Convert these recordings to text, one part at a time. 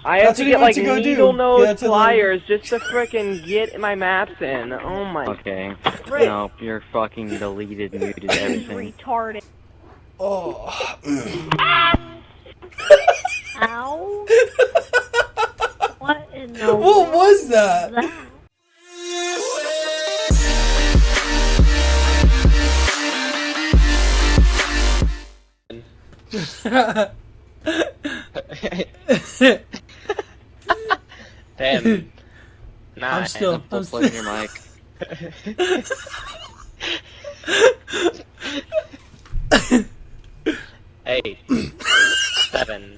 I have to get like needle nose to pliers just to frickin' get my maps in. Oh my. Okay. Frick. No, you're fucking deleted, muted, everything. Retarded. Oh. Ow. What in the What was that? Damn. Nah, I'm still plugging your mic. 8, 7.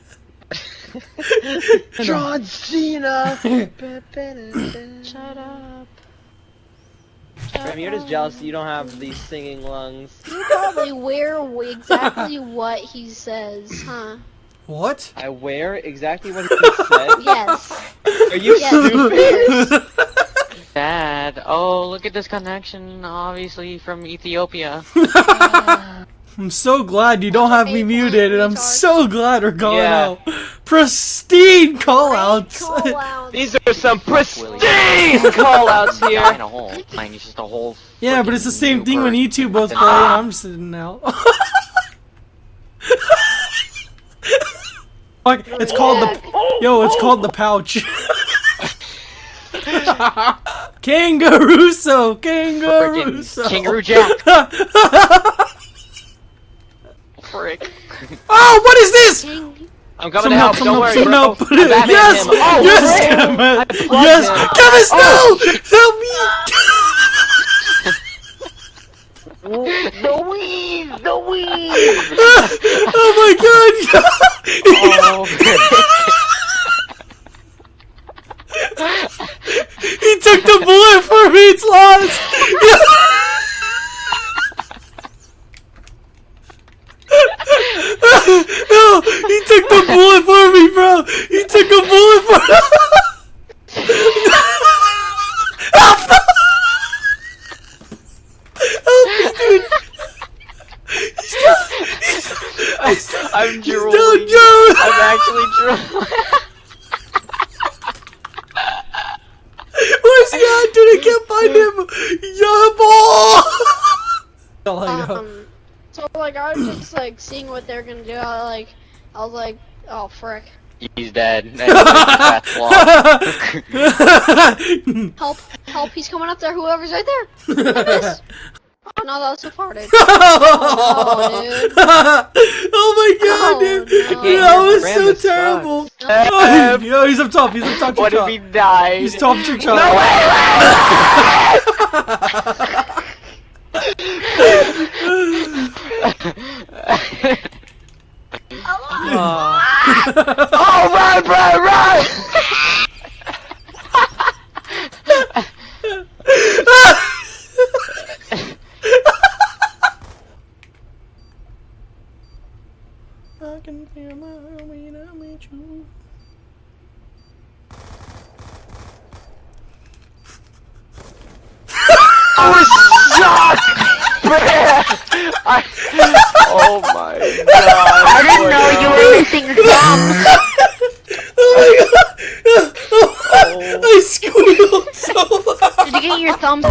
John Cena. Shut up. Graham, you're just jealous you don't have these singing lungs. You probably wear exactly what he says, huh? What? I wear exactly what he said? Yes. Are you Yes. stupid? Dad, oh, look at this connection, obviously from Ethiopia. I'm so glad you don't have me muted, and I'm so glad we're going Yeah. out. Pristine callouts. Call-out. These are some pristine callouts here. Mine a hole. Mine is just a whole. Yeah, but it's the same thing when you two both play, and I'm sitting out. Fuck, it's called the. Yo, it's called the pouch. Kangarooso! Kangarooso! Kangaroo Jack. Frick. Oh, what is this? I'm coming to help, don't worry, bro. Help. I'm Batman Yes! him. Oh, Yes, great. Kevin! I plugged Yes! him. Kevin, no! Help me! The Wheeze! Oh my god! He took the bullet for me, it's lost! No! He took the bullet for me, bro! He took a bullet for me! Help me, dude! I'm drooling. Don't joke! I'm actually drooling. Where's he at, dude? I can't find him! So like I was just like seeing what they're gonna do. I was like, oh frick. He's dead. Help! Help! He's coming up there. Whoever's right there. Look at this. Oh no, that was so far, dude. Oh, dude. Oh my god, Oh, dude! no. Dude, that was so Random terrible! sucks. Oh, yo, he's up top, he's up top What your if he top. died? He's top your top. No way! Oh, run, run, run! I can feel my way to meet you. I was shocked! Oh my god. I didn't know you were missing your thumbs. Oh my god! I squealed so loud! Did you get your thumbs?